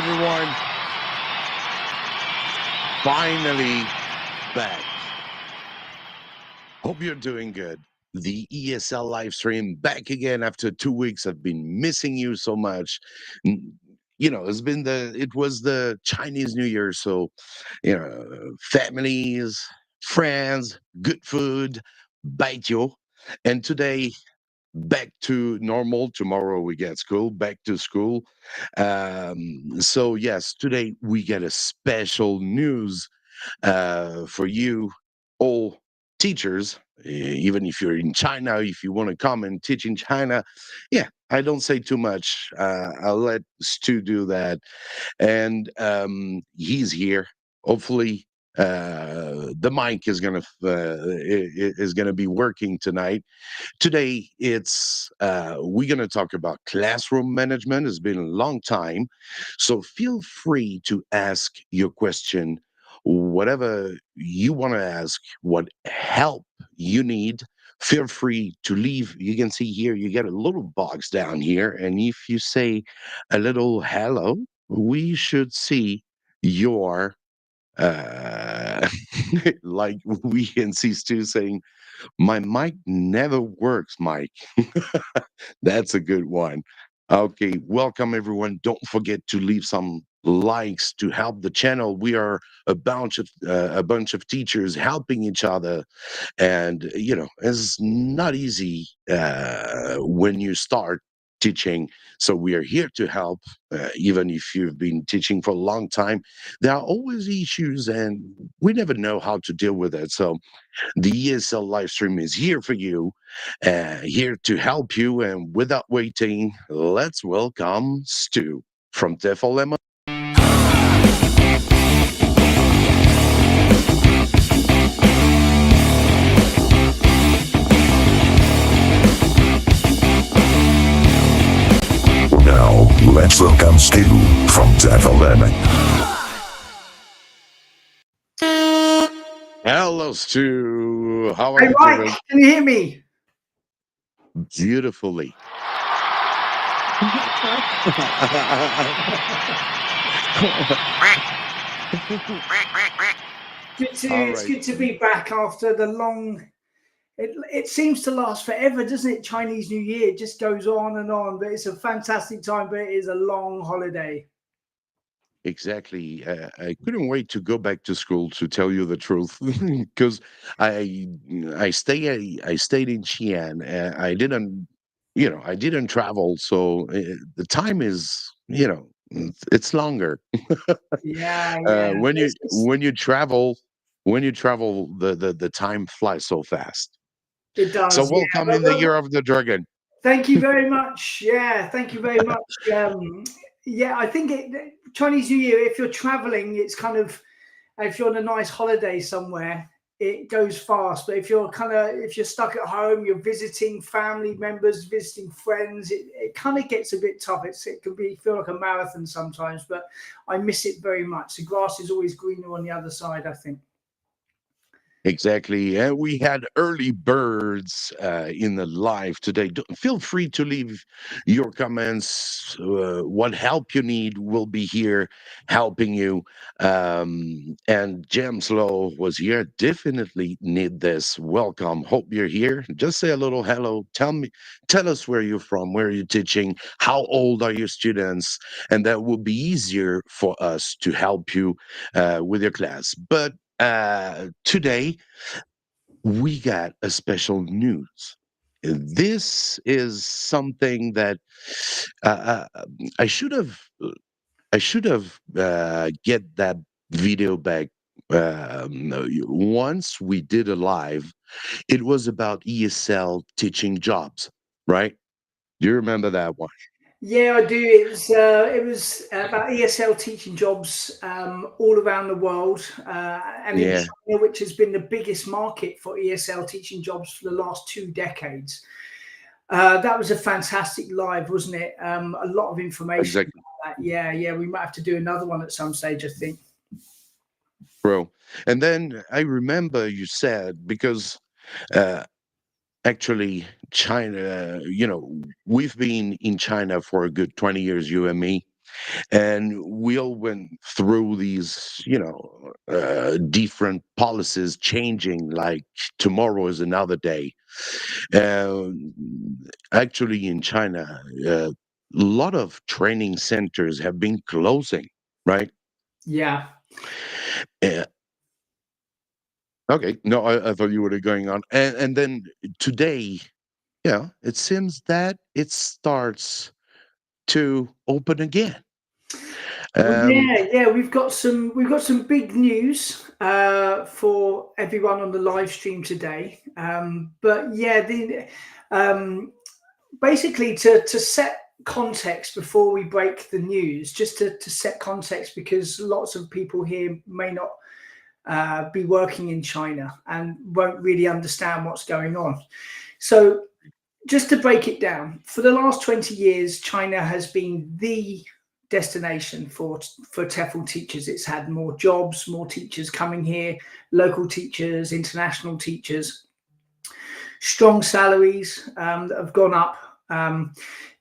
everyone. Finally back. Hope you're doing good. The ESL live stream back again after 2 weeks. I've been missing you so much. It was the Chinese New Year, so families, friends, good food, bite you. And today back to normal. Tomorrow we get school, back to school. So yes, today we get a special news for you all teachers. Even if you're in China, if you want to come and teach in China, yeah, I don't say too much. I'll let Stu do that, and he's here. Hopefully, the mic is gonna be working tonight. Today, it's we're going to talk about classroom management. It's been a long time, so feel free to ask your question, whatever you want to ask, what help you need. Feel free to leave. You can see here, you get a little box down here, and if you say a little hello, we should see your like we can see Stu saying my mic never works, Mike. That's a good one. Okay, welcome everyone. Don't forget to leave some likes to help the channel. We are a bunch of teachers helping each other, and it's not easy when you start teaching. So we are here to help, even if you've been teaching for a long time. There are always issues, and we never know how to deal with it. So the ESL live stream is here for you, here to help you. And without waiting, let's welcome Stu from TEFL. Now, let's welcome Stu from TEFL. Hello, Stu. How are Hey, you Mike, doing? can you hear me? Beautifully. All It's right. good to be back after the long. It seems to last forever, doesn't it? Chinese New Year it just goes on, but it's a fantastic time. But it is a long holiday. Exactly. I couldn't wait to go back to school, to tell you the truth, because I I stayed in Xi'an. I didn't travel, so the time is it's longer. Yeah, yeah. When you when you travel, the time flies so fast. It So does. Yeah. welcome in the year of the dragon. Thank you very much. Yeah, thank you very much. Yeah, I think Chinese New Year. If you're traveling, it's kind of if you're on a nice holiday somewhere, it goes fast. But if you're stuck at home, you're visiting family members, visiting friends, it kind of gets a bit tough. It can feel like a marathon sometimes, but I miss it very much. The grass is always greener on the other side, I think. Exactly. And we had early birds in the live today. Feel free to leave your comments. What help you need will be here helping you. And James Lowe was here. Definitely need this. Welcome. Hope you're here. Just say a little hello. Tell us where you're from, where you're teaching, how old are your students, and that will be easier for us to help you with your class. But today we got a special news. This is something that I should have get that video back. Once we did a live, it was about ESL teaching jobs, right? Do you remember that one? Yeah, I do. It was about ESL teaching jobs all around the world, and in Yeah, China, which has been the biggest market for ESL teaching jobs for the last 2 decades. That was a fantastic live, wasn't it? A lot of information exactly, about that. Yeah, yeah. We might have to do another one at some stage, I think. bro. And then I remember you said, because uh, actually, China, we've been in China for a good 20 years, you and me. and we all went through these, different policies changing. Like tomorrow is another day. Um, Actually, in China, a lot of training centers have been closing. Right? Yeah. Uh, okay. No, I thought you were going on, and then today, yeah, it seems that it starts to open again. Well, Um, yeah. We've got some big news for everyone on the live stream today. But yeah, um, basically to set context before we break the news, just to set context, because lots of people here may not be working in China and won't really understand what's going on. So, just to break it down, for the last 20 years, China has been the destination for TEFL teachers. It's had more jobs, more teachers coming here, local teachers, international teachers, strong salaries that have gone up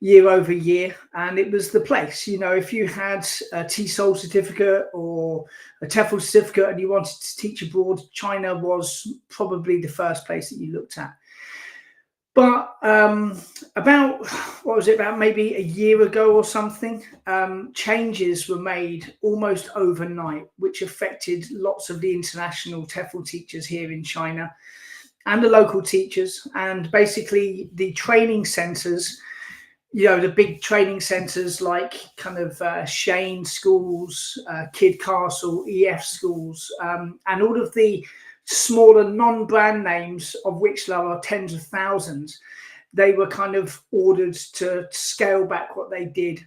year over year, and it was the place. If you had a TESOL certificate or a TEFL certificate and you wanted to teach abroad, China was probably the first place that you looked at. But about, what was it, about maybe a year ago or something, changes were made almost overnight, which affected lots of the international TEFL teachers here in China and the local teachers. And basically, the training centers, the big training centers like kind of Shane schools, Kid Castle, EF schools, and all of the smaller non-brand names, of which there are tens of thousands, they were kind of ordered to scale back what they did.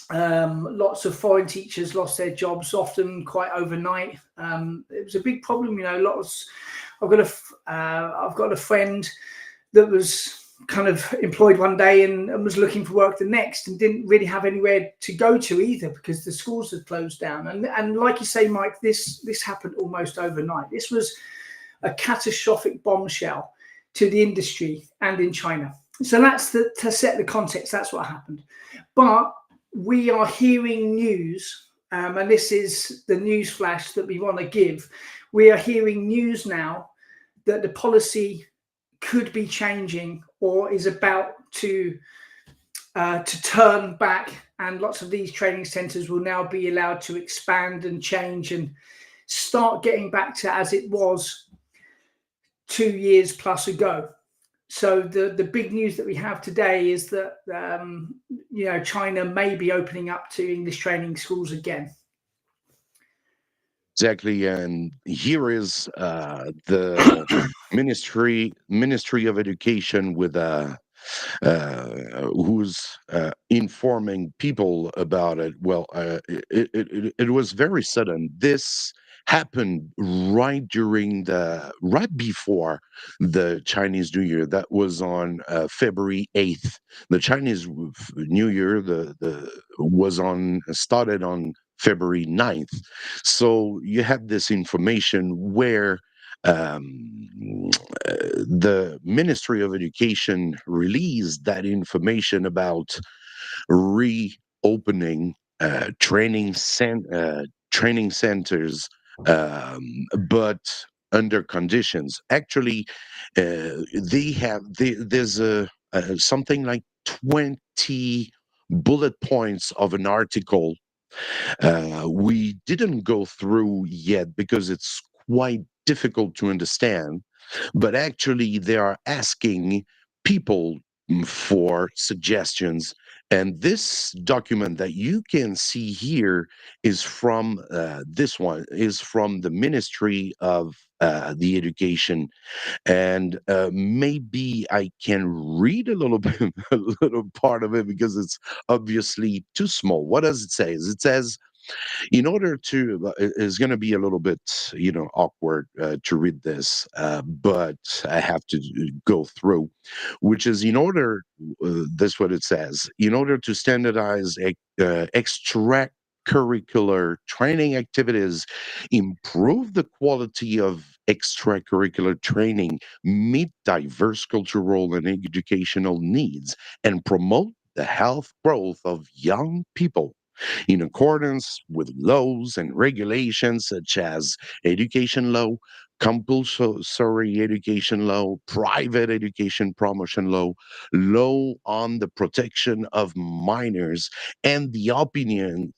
Lots of foreign teachers lost their jobs, often quite overnight. It was a big problem. I've got a friend that was kind of employed one day and was looking for work the next, and didn't really have anywhere to go to either because the schools had closed down. And like you say, Mike, this happened almost overnight. This was a catastrophic bombshell to the industry and in China. So to set the context. That's what happened. But we are hearing news, and this is the news flash that we want to give. We are hearing news now that the policy could be changing or is about to turn back, and lots of these training centres will now be allowed to expand and change and start getting back to as it was 2 years plus ago. So the big news that we have today is that China may be opening up to English training schools again. exactly, and here is the Ministry of Education with who's informing people about it. Well, it was very sudden. This happened right before the Chinese New Year. That was on February 8th. The Chinese New Year the was on started on February 9th. So you have this information where the Ministry of Education released that information about reopening training centers, but under conditions. Actually, there's something like 20 bullet points of an article we didn't go through yet because it's quite difficult to understand. But actually, they are asking people for suggestions. And this document that you can see here is from the Ministry of the Education, and maybe I can read a little bit, a little part of it because it's obviously too small. What does it say? It says, in order to it's going to be a little bit awkward to read this, but I have to go through, which is in order this what it says, in order to standardize extracurricular training activities, improve the quality of extracurricular training, meet diverse cultural and educational needs, and promote the health growth of young people. in accordance with laws and regulations such as education law, compulsory education law, private education promotion law, law on the protection of minors, and the opinion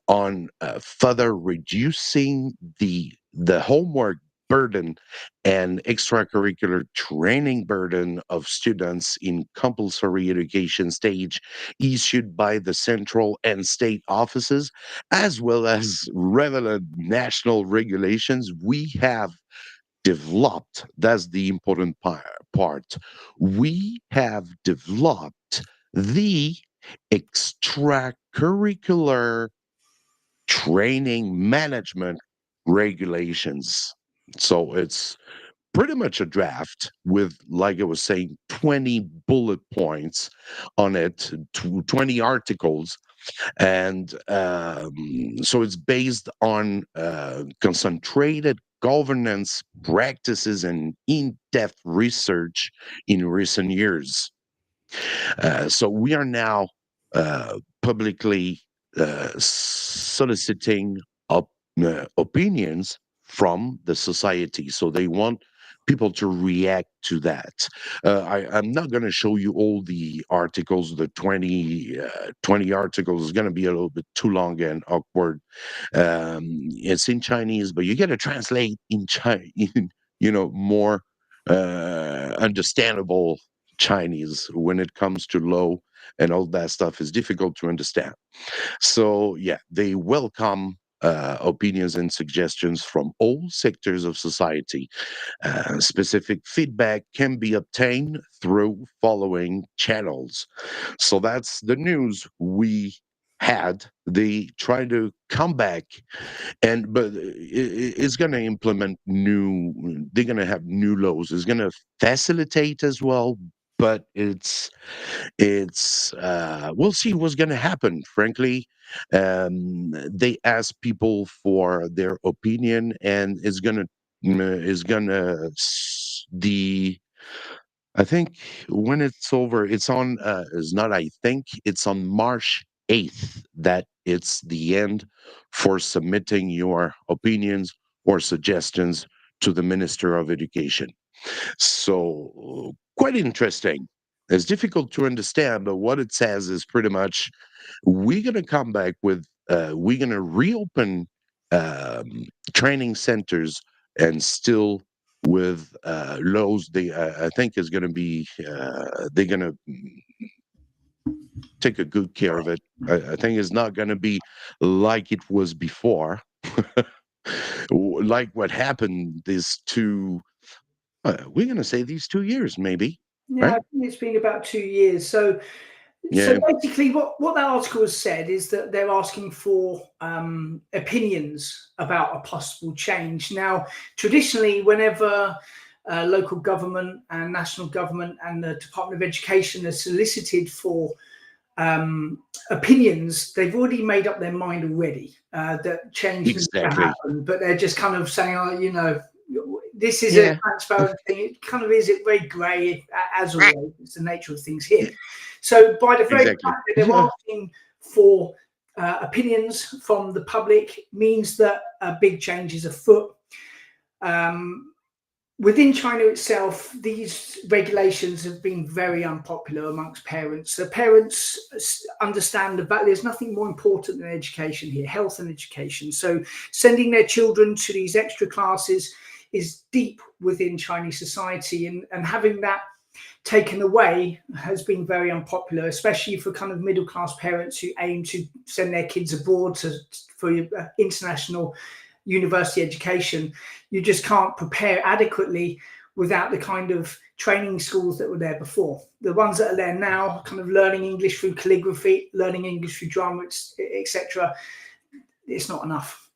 on further reducing the homework burden and extracurricular training burden of students in compulsory education stage issued by the central and state offices, as well as relevant national regulations. We have developed, that's the important part. We have developed the extracurricular training management regulations. So it's pretty much a draft with, like I was saying, 20 bullet points on it, 20 articles. And so it's based on concentrated governance practices and in depth research in recent years. So we are now publicly soliciting opinions from the society. So they want people to react to that. I'm not going to show you all the articles, the 20 articles is going to be a little bit too long and awkward. It's in Chinese, but you got to translate in more understandable Chinese when it comes to law and all that stuff is difficult to understand. So, yeah, they welcome opinions and suggestions from all sectors of society. Specific feedback can be obtained through following channels. So, that's the news we had. They try to come back, but it's going to implement they're going to have new laws. It's going to facilitate as well, but we'll see what's going to happen. Frankly, they ask people for their opinion, and the I think when it's over, it's on. It's not. I think it's on March 8th that it's the end for submitting your opinions or suggestions to the Minister of Education. So, quite interesting. It's difficult to understand, but what it says is pretty much we're going to come back with, we're going to reopen um, training centers and still with laws. I think, is going to be, they're going to take a good care of it. I think it's not going to be like it was before, like what happened we're going to say these 2 years, maybe, Yeah, I right? think it's been about 2 years. So Yeah, basically, what that article has said is that they're asking for opinions about a possible change. Now, traditionally, whenever local government and national government and the Department of Education are solicited for opinions, they've already made up their mind already that change needs to exactly. happen, but they're just kind of saying, oh, this is a Yeah, transparent thing. It kind of is very grey, as always. It's the nature of things here. yeah, So, by the very fact exactly. that they're asking for opinions from the public, means that a big change is afoot. Um, Within China itself, these regulations have been very unpopular amongst parents. So parents understand that there's nothing more important than education here, health and education. So sending their children to these extra classes is deep within Chinese society, and having that taken away has been very unpopular, especially for kind of middle class parents who aim to send their kids abroad for international university education. You just can't prepare adequately without the kind of training schools that were there before. The ones that are there now, kind of learning English through calligraphy, learning English through drama, etc., it's not enough.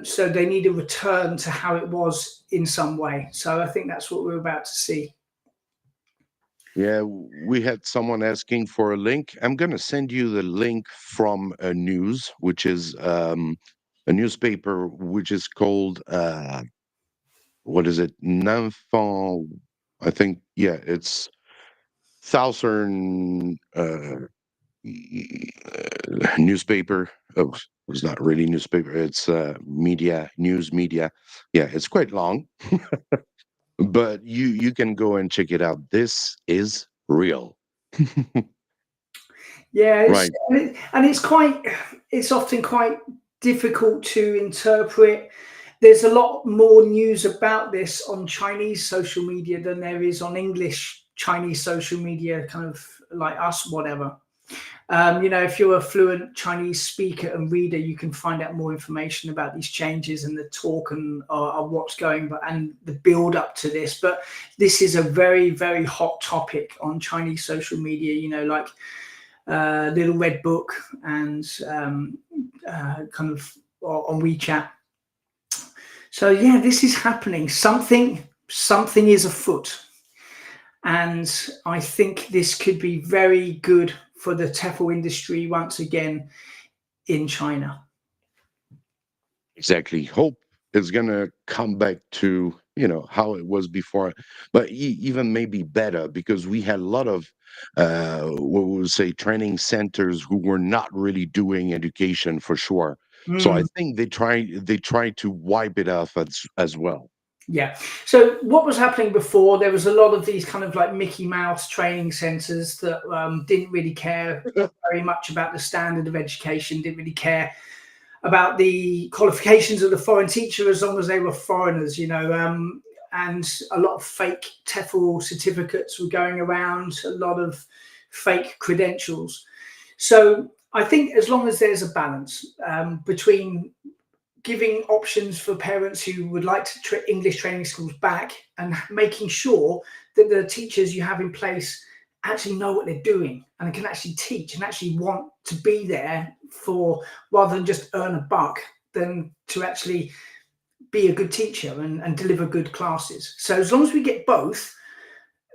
So they need a return to how it was in some way. So I think that's what we're about to see. Yeah, we had someone asking for a link. I'm going to send you the link from a news, which is a newspaper which is called, what is it? Nanfang. I think, yeah, it's Southern. newspaper. Oh, it's not really newspaper. It's media, news media. Yeah, it's quite long, but you can go and check it out. This is real, Yeah, right? and it's quite, it's often quite difficult to interpret. There's a lot more news about this on Chinese social media than there is on English Chinese social media, kind of like us, whatever. If you're a fluent Chinese speaker and reader, you can find out more information about these changes and the talk and what's going, but and the build up to this. But this is a very, very hot topic on Chinese social media. Like Little Red Book and kind of on WeChat. So yeah, this is happening. Something is afoot, and I think this could be very good for the TEFL industry once again in China. Exactly. Hope is gonna come back to how it was before, but even maybe better because we had a lot of what we would say training centers who were not really doing education for sure. So I Mm, think they try to wipe it off as well. yeah. So what was happening before? There was a lot of these kind of like Mickey Mouse training centers that didn't really care very much about the standard of education. Didn't really care about the qualifications of the foreign teacher as long as they were foreigners, and a lot of fake TEFL certificates were going around, a lot of fake credentials. So I think as long as there's a balance between giving options for parents who would like to English training schools back and making sure that the teachers you have in place actually know what they're doing and can actually teach and actually want to be there for rather than just earn a buck than to actually be a good teacher and deliver good classes. So as long as we get both,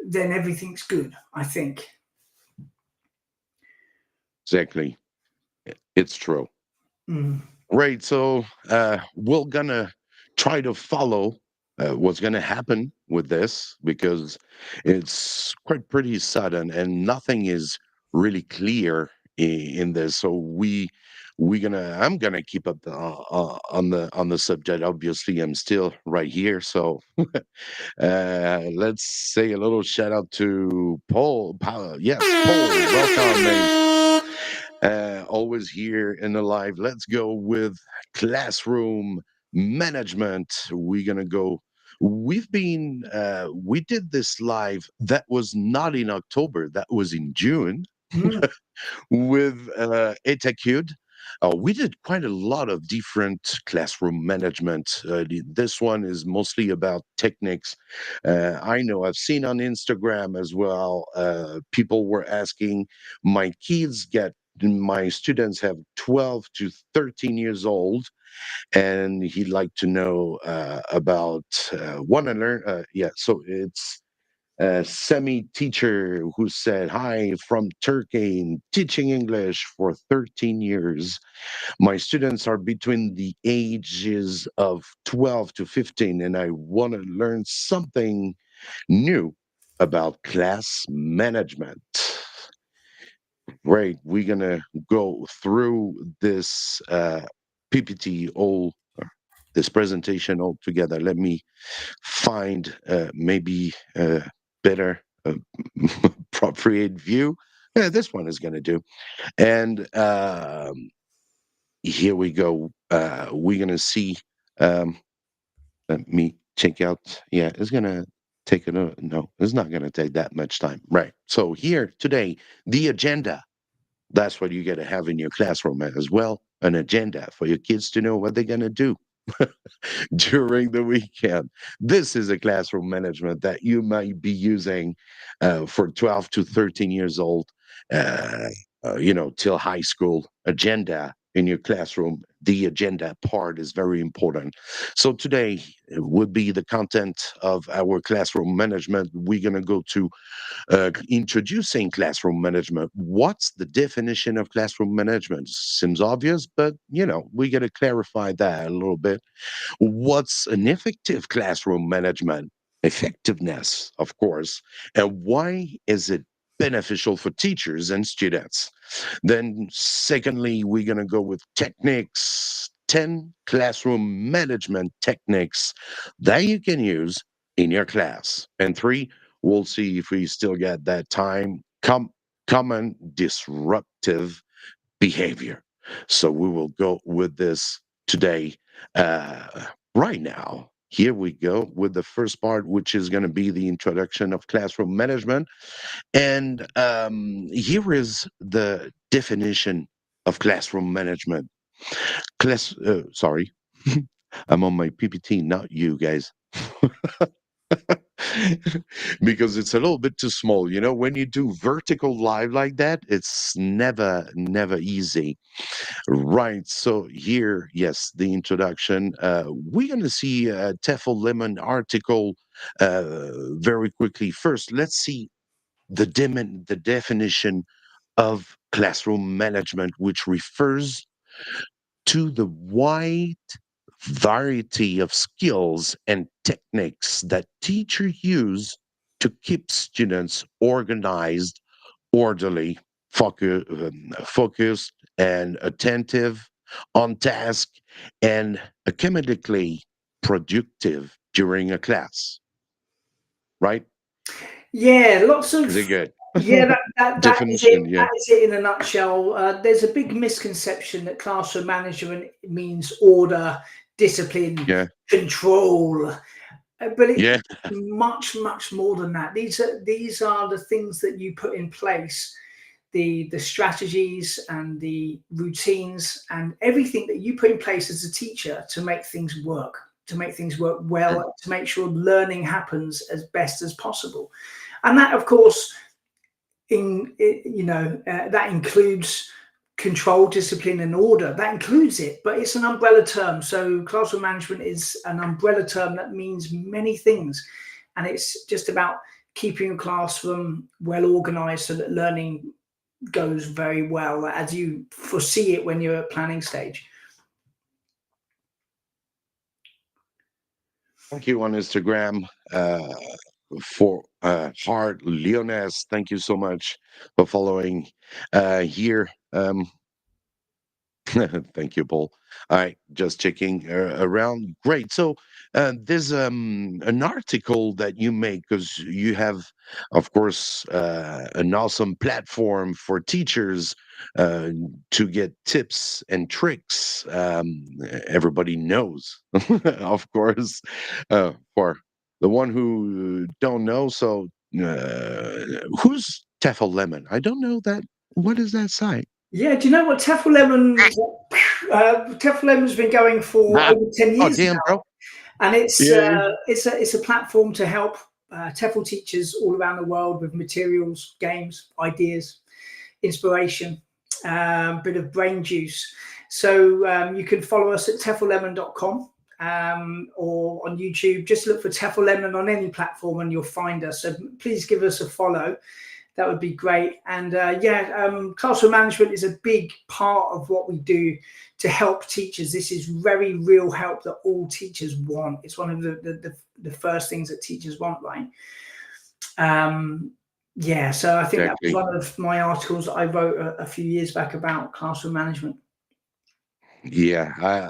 then everything's good, I think. Exactly. It's true. Mm. Right. So we're gonna try to follow what's gonna happen with this because it's quite pretty sudden and nothing is really clear in this. So I'm gonna keep up on the subject. Obviously, I'm still right here. So let's say a little shout out to Paul. Yes, Paul. Welcome, mate. Always here in the live. Let's go with classroom management. We're gonna go. We did this live that was not in October, that was in June Mm. with Etacude. We did quite a lot of different classroom management. This one is mostly about techniques. I know I've seen on Instagram as well. People were asking, my students have 12 to 13 years old, and he'd like to know about want to learn. Yeah, so it's semi teacher who said, "Hi, from Turkey, teaching English for 13 years. My students are between the ages of 12 to 15, and I want to learn something new about class management." Right, we're gonna go through this PPT all this presentation all together. Let me find maybe a better appropriate view. Yeah, this one is going to do. And here we go. We're going to see. Um, Let me check out. Yeah, it's going to take no, it's not going to take that much time. Right. So here today, the agenda. That's what you got to have in your classroom as well. An agenda for your kids to know what they're going to do during the weekend. This is a classroom management that you might be using for 12 to 13 years old, uh, till high school agenda in your classroom. The agenda part is very important. So today would be the content of our classroom management. We're going to go to introducing classroom management. What's the definition of classroom management? Seems obvious, but we got to clarify that a little bit. What's an effective classroom management? Effectiveness, of course. And why is it? beneficial for teachers and students. Then, secondly, we're going to go with techniques, 10 classroom management techniques that you can use in your class. And three, we'll see if we still get that time. Common disruptive behavior. So we will go with this today. Right now, here we go with the first part, which is going to be the introduction of classroom management. And here is the definition of classroom management. Sorry, I'm on my PPT, not you guys. Because it's a little bit too small. You know, when you do vertical live like that, it's never easy. Right. So here, yes, the introduction. We're going to see a TEFL Lemon article very quickly. First, let's see the definition of classroom management, which refers to the wide variety of skills and techniques that teachers use to keep students organized, orderly, focused, and attentive, on task, and academically productive during a class. Right? Yeah, lots Is of it good? yeah. That is it. Definition, yeah. That is it in a nutshell. There's a big misconception that classroom management means order, discipline, Yeah. control, but it's Yeah. much more than that. These are the things that you put in place, the strategies and the routines and everything that you put in place as a teacher to make things work, to make things work well, to make sure learning happens as best as possible. And that, of course, that includes control, discipline, and order. That includes it, but it's an umbrella term. So classroom management is an umbrella term that means many things, and it's just about keeping a classroom well organized so that learning goes very well as you foresee it when you're at planning stage. Thank you on Instagram for Hard Leones. Thank you so much for following here. Thank you, Paul. All right, just checking around. Great. So there's an article that you make because you have, of course, an awesome platform for teachers uh, to get tips and tricks. Everybody knows, of course, for the one who don't know. So who's TEFL Lemon? I don't know that. What is that site? Yeah, do you know what TEFL Lemon? TEFL Lemon's been going for Ah, over 10 oh, years damn, now, bro. and Yeah, yeah. it's a platform to help TEFL teachers all around the world with materials, games, ideas, inspiration, bit of brain juice. So you can follow us at tefllemon.com or on YouTube. Just look for TEFL Lemon on any platform and you'll find us. So please give us a follow. That would be great. And classroom management is a big part of what we do to help teachers. This is very real help that all teachers want. It's one of the first things that teachers want, right? So I think that was Exactly. one of my articles that I wrote a few years back about classroom management. Yeah,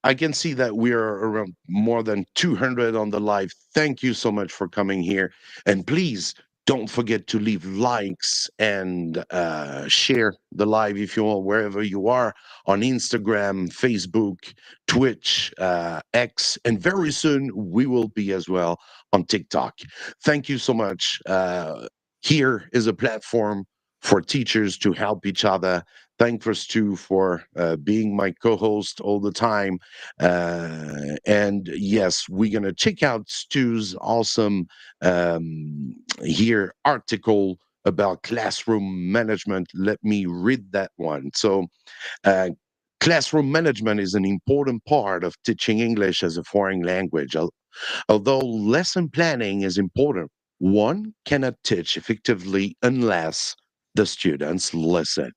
I can see that we are around more than 200 on the live. Thank you so much for coming here, and please don't forget to leave likes and share the live if you want wherever you are on Instagram, Facebook, Twitch, X, and very soon we will be as well on TikTok. Thank you so much. Here is a platform for teachers to help each other. Thanks Stu for being my co-host all the time. And yes, we're gonna check out Stu's awesome here article about classroom management. Let me read that one. So, uh, classroom management is an important part of teaching English as a foreign language. Although lesson planning is important, one cannot teach effectively unless the students listen.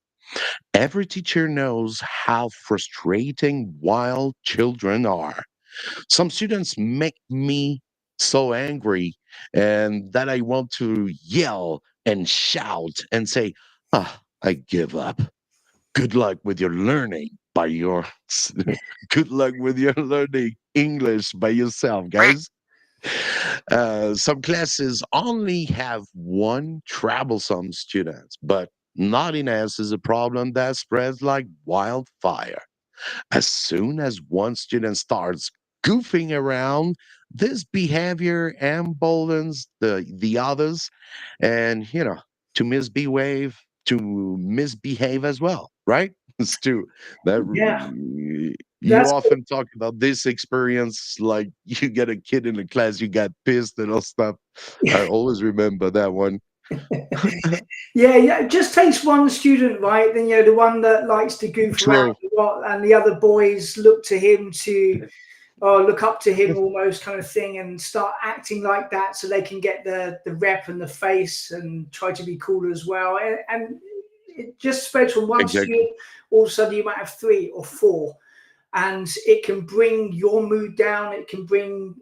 Every teacher knows how frustrating wild children are. Some students make me so angry and that I want to yell and shout and say, ah, I give up. Good luck with your learning by your good luck with your learning English by yourself, guys. Some classes only have one troublesome student, but naughtiness is a problem that spreads like wildfire. As soon as one student starts goofing around, this behavior emboldens the others, and to misbehave as well, right? Stu, that Yeah, you that's often talk about this experience, like you get a kid in the class, you got pissed and all stuff. I always remember that one. yeah, yeah. It just takes one student, right? Then the one that likes to goof around True. a lot, and the other boys look to him to or look up to him almost kind of thing, and start acting like that so they can get the rep and the face and try to be cool as well. And it just spreads from one Exactly. student. All of a sudden, you might have three or four, and it can bring your mood down. It can bring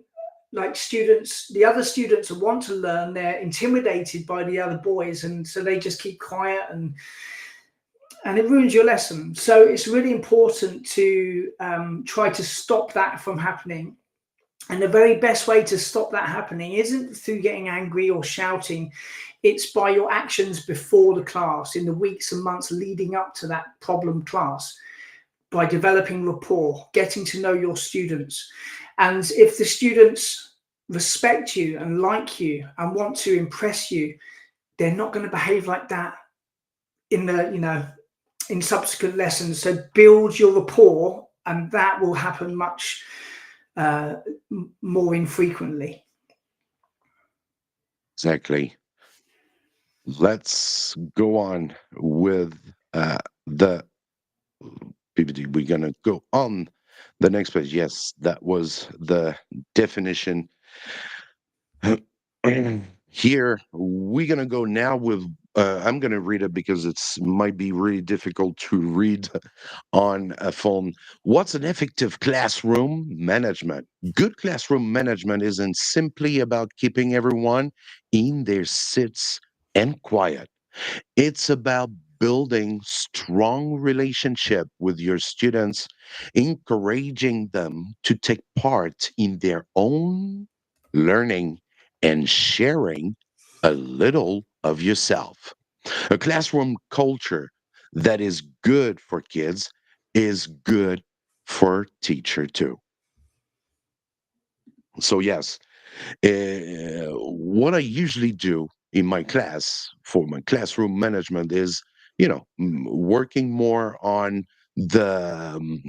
like the other students who want to learn, they're intimidated by the other boys, and so they just keep quiet, and it ruins your lesson. So it's really important to try to stop that from happening. And the very best way to stop that happening isn't through getting angry or shouting. It's by your actions before the class, in the weeks and months leading up to that problem class, by developing rapport, getting to know your students. And if the students respect you and like you and want to impress you, they're not going to behave like that in in subsequent lessons. So build your rapport, and that will happen much uh, more infrequently. Exactly. Let's go on with the PPT. We're gonna go on the next page. Yes, that was the definition. Here we're gonna go now with. I'm gonna read it because it's might be really difficult to read on a phone. What's an effective classroom management? Good classroom management isn't simply about keeping everyone in their seats and quiet. It's about building strong relationship with your students, encouraging them to take part in their own learning and sharing a little of yourself. A classroom culture that is good for kids is good for teacher too. So yes, what I usually do in my class for my classroom management is, working more on the um,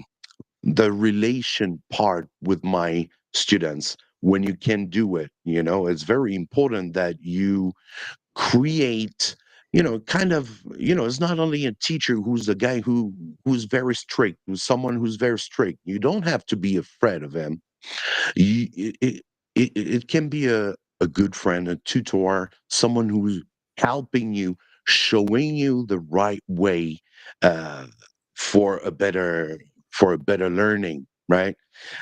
the relation part with my students. When you can do it, it's very important that you create, kind of, it's not only a teacher who's a guy who's very strict, who's someone who's very strict. You don't have to be afraid of him. It can be a good friend, a tutor, someone who's helping you, showing you the right way uh, for a better learning, right?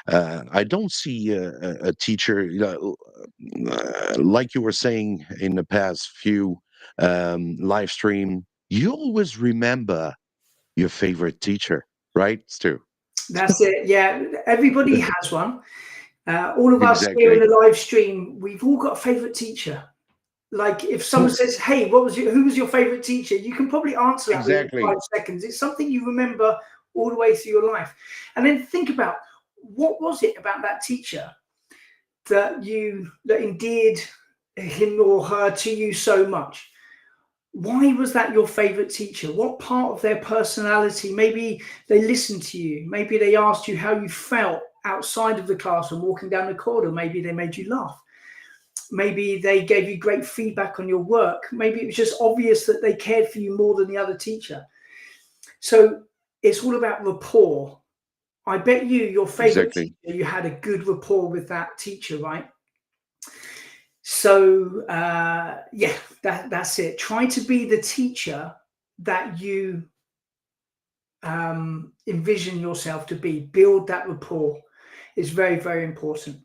I don't see a teacher, like you were saying in the past few live stream. You always remember your favorite teacher, right, Stu? That's it. Yeah, everybody has one. All of us here in Exactly, the live stream, we've all got a favorite teacher. Like if someone says, "Hey, who was your favorite teacher?" You can probably answer that within exactly, 5 seconds. It's something you remember all the way through your life. And then think about, what was it about that teacher that endeared him or her to you so much? Why was that your favorite teacher? What part of their personality? Maybe they listened to you. Maybe they asked you how you felt outside of the classroom, walking down the corridor. Maybe they made you laugh. Maybe they gave you great feedback on your work. Maybe it was just obvious that they cared for you more than the other teacher. So it's all about rapport. I bet your favorite exactly. teacher, you had a good rapport with that teacher, right? So yeah, that's it. Try to be the teacher that you envision yourself to be. Build that rapport. It's very, very important.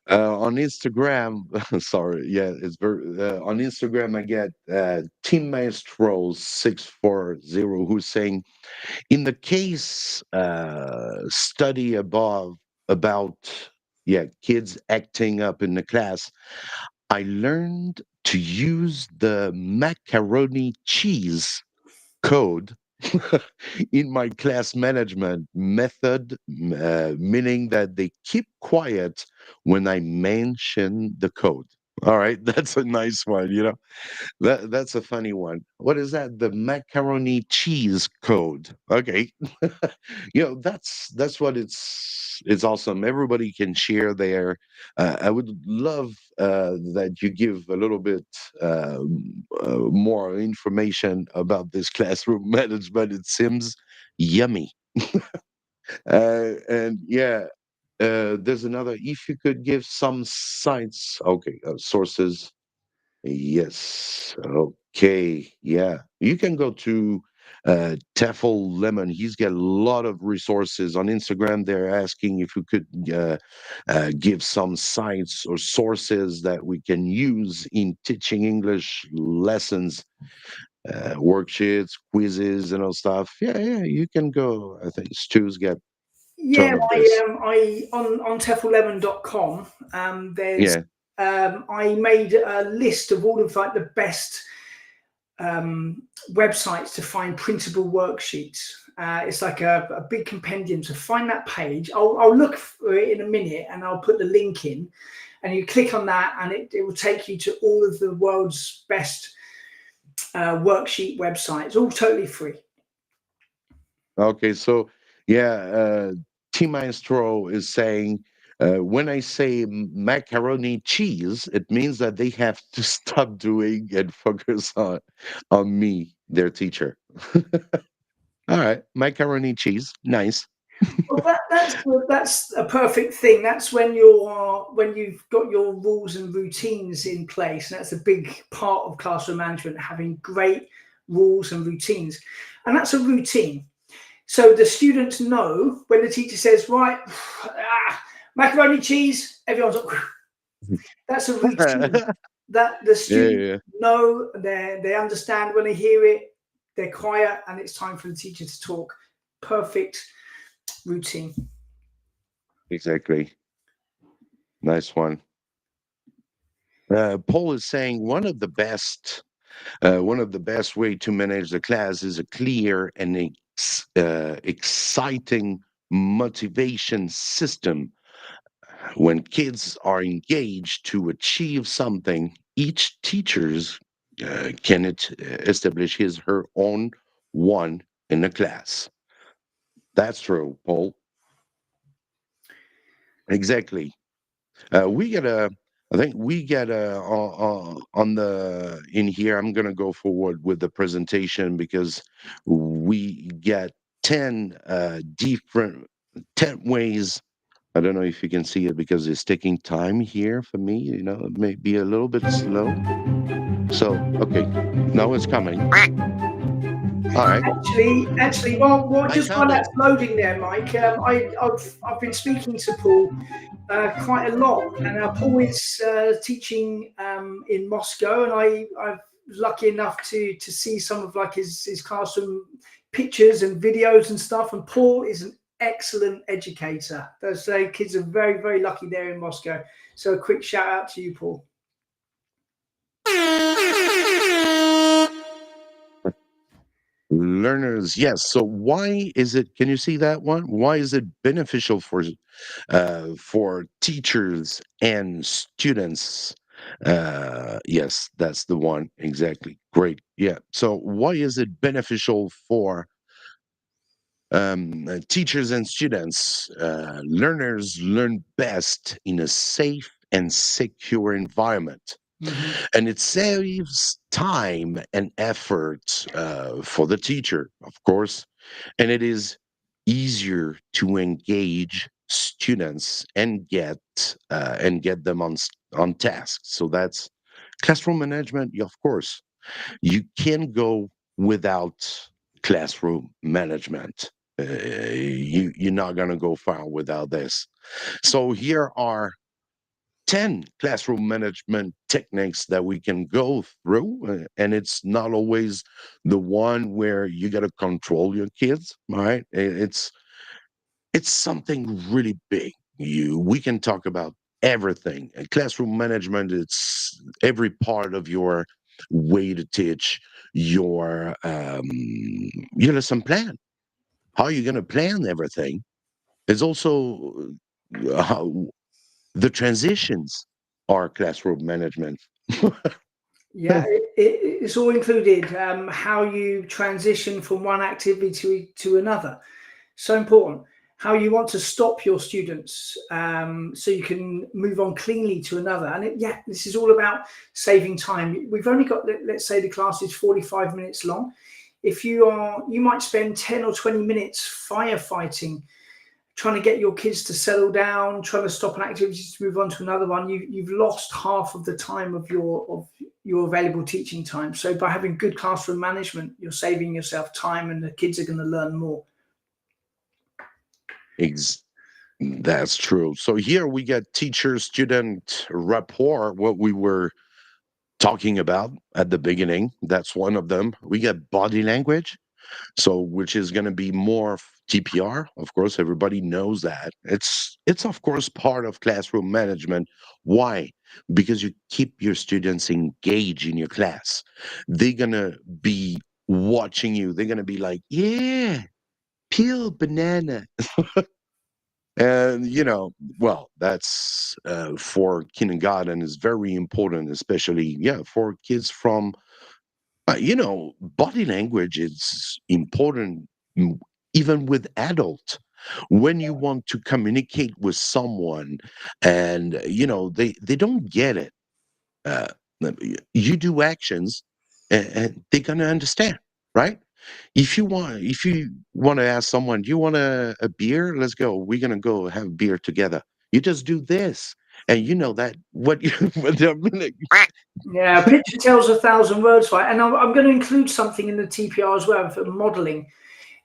On Instagram, sorry, yeah, it's very on Instagram. I get Team Maestro 640 who's saying, in the case study above about kids acting up in the class, I learned to use the macaroni cheese code in my class management method, meaning that they keep quiet when I mention the code. All right, that's a nice one. That's a funny one. What is that? The macaroni cheese code. Okay. That's what it's awesome. Everybody can share there. I would love that you give a little bit more information about this classroom management. It seems yummy. And there's another. If you could give some sites, okay, sources. Yes. Okay. Yeah. You can go to TEFL Lemon. He's got a lot of resources on Instagram. They're asking if you could give some sites or sources that we can use in teaching English lessons, worksheets, quizzes, and all stuff. Yeah, yeah. You can go. I think Stu's got Yeah, ton of this. I on tefllemon.com, there's Yeah. I made a list of all of like the best websites to find printable worksheets. It's like a big compendium. To find that page, I'll look for it in a minute and I'll put the link in, and you click on that and it will take you to all of the world's best worksheet websites, all totally free. Okay, so yeah, T Maestro is saying when I say macaroni cheese, it means that they have to stop doing and focus on me, their teacher. All right, macaroni cheese, nice. Well, that's a perfect thing. That's when you've got your rules and routines in place. And that's a big part of classroom management, having great rules and routines. And that's a routine. So the students know when the teacher says, right, macaroni cheese, everyone's like, that's a routine Yeah, that the students yeah, know, they understand when they hear it, they're quiet, and it's time for the teacher to talk. Perfect routine. exactly. Nice one. Paul is saying one of the best way to manage the class is a clear and exciting motivation system. When kids are engaged to achieve something, each teachers can establish his her own one in the class. That's true, Paul. Exactly. We got a. I think we got a on the in here. I'm gonna go forward with the presentation because we get 10 ways. I don't know if you can see it because it's taking time here for me. It may be a little bit slow. So, okay, now it's coming. All right, Actually, well, I just while found it. that's loading there, Mike, I've been speaking to Paul quite a lot, and Paul is teaching in Moscow, and I was lucky enough to see some of like his classroom pictures and videos and stuff. And Paul is an excellent educator. Those kids are very lucky there in Moscow. So a quick shout out to you, Paul. Learners, yes. So why is it? Can you see that one? Why is it beneficial for teachers and students? Yes, that's the one exactly. Great. Yeah. So why is it beneficial for teachers and students? Learners learn best in a safe and secure environment, Mm-hmm. and it saves time and effort for the teacher, of course, and it is easier to engage students and get them on task. So that's classroom management. Of course, you can go without classroom management. You're not gonna go far without this. So here are 10 classroom management techniques that we can go through. And it's not always the one where you got to control your kids, right? It's something really big. We can talk about everything. Classroom management, it's every part of your way to teach your lesson plan. How you going to plan everything? It's also how the transitions are classroom management. Yeah, it's all included. How you transition from one activity to another. So important. How you want to stop your students so you can move on cleanly to another. And yeah, this is all about saving time. We've only got, let's say the class is 45 minutes long. If you might spend 10 or 20 minutes firefighting, trying to get your kids to settle down, trying to stop an activity to move on to another one. You've lost half of the time of your available teaching time. So by having good classroom management, you're saving yourself time, and the kids are going to learn more. That's true. So here we get teacher-student rapport, what we were talking about at the beginning. That's one of them. We get body language, so which is going to be more TPR. Of course, everybody knows that. It's of course part of classroom management. Why? Because you keep your students engaged in your class. They're going to be watching you. They're going to be like, yeah, peel banana. And well, that's for kindergarten is very important, especially for kids from body language is important, even with adult. When you want to communicate with someone, and they don't get it, uh, you do actions, and they're gonna understand, right? If you want to ask someone, do you want a beer? Let's go. We're gonna go have beer together. You just do this, and you know that what you what they're gonna- Yeah, a picture tells 1,000 words, right? And I'm going to include something in the TPR as well for modeling.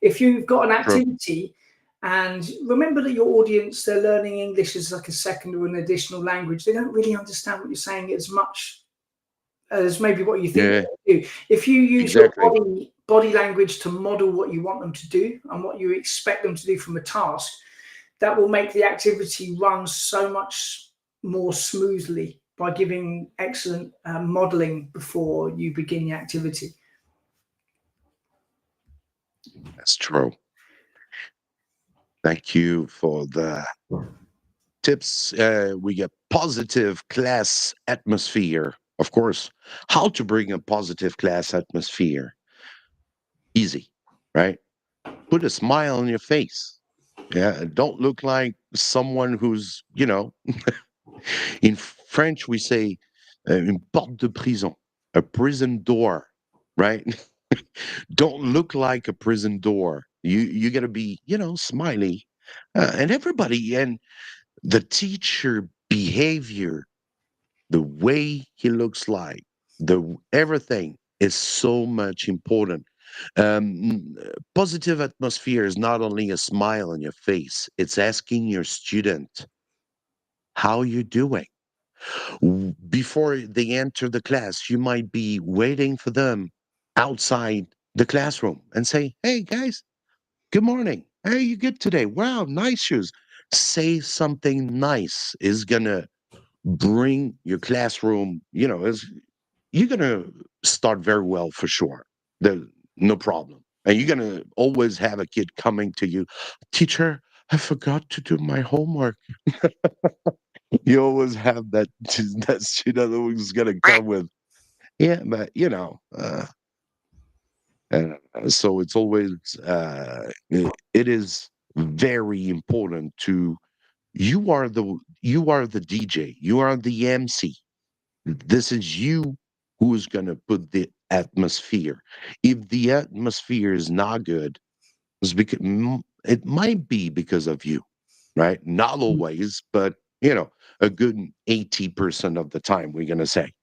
If you've got an True. activity, and remember that your audience, they're learning English as like a second or an additional language, they don't really understand what you're saying as much as maybe what you think Yeah, they do. If you use your exactly. body language to model what you want them to do and what you expect them to do from a task, that will make the activity run so much more smoothly by giving excellent modeling before you begin the activity. That's true. Thank you for the tips. We get positive class atmosphere. Of course, how to bring a positive class atmosphere? Easy, right? Put a smile on your face. Yeah, don't look like someone who's, in French we say une porte de prison, a prison door, right? Don't look like a prison door. You got to be, smiley, and everybody and the teacher behavior, the way he looks like, the everything is so much important. Positive atmosphere is not only a smile on your face; it's asking your student how you're doing. Before they enter the class, you might be waiting for them outside the classroom and say, "Hey guys, good morning. Hey, you good today? Wow, nice shoes." Say something nice is gonna bring your classroom, is you're gonna start very well for sure. There's no problem. And you're gonna always have a kid coming to you, teacher, I forgot to do my homework. You always have that that student who's gonna come with, yeah, but so it's always it is very important to you are the DJ, you are the MC. This is you who is going to put the atmosphere. If the atmosphere is not good, it's because it might be because of you, right? Not always, but a good 80% of the time, we're going to say.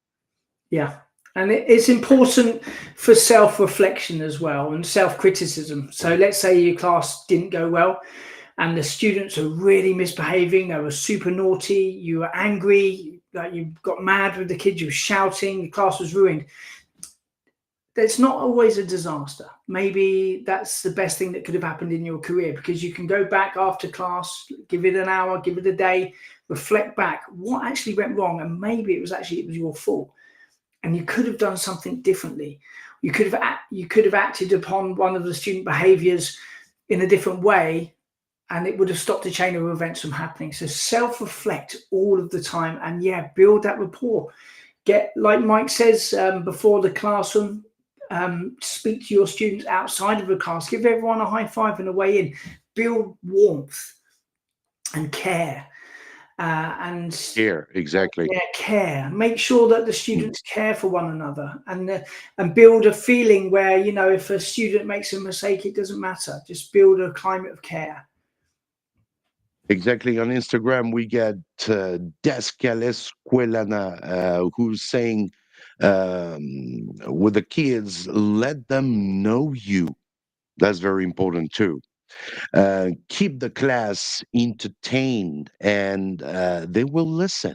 Yeah. And it's important for self reflection as well and self criticism. So let's say your class didn't go well. and the students are really misbehaving, they were super naughty, you were angry, like you got mad with the kids, you were shouting, the class was ruined. It's not always a disaster. Maybe that's the best thing that could have happened in your career, because you can go back after class, give it an hour, give it a day, reflect back what actually went wrong, and maybe it was your fault, and you could have done something differently. You could have acted upon one of the student behaviors in a different way, and it would have stopped a chain of events from happening. So self-reflect all of the time, and yeah, build that rapport. Get, like Mike says, before the classroom, speak to your students outside of the class, give everyone a high five and a way in, build warmth and care. And Here, exactly. yeah, care. Make sure that the students care for one another, and build a feeling where, you know, if a student makes a mistake, it doesn't matter. Just build a climate of care. Exactly. On Instagram, we get Descales Quelana, who's saying, with the kids, let them know you. That's very important too. Keep the class entertained, and they will listen.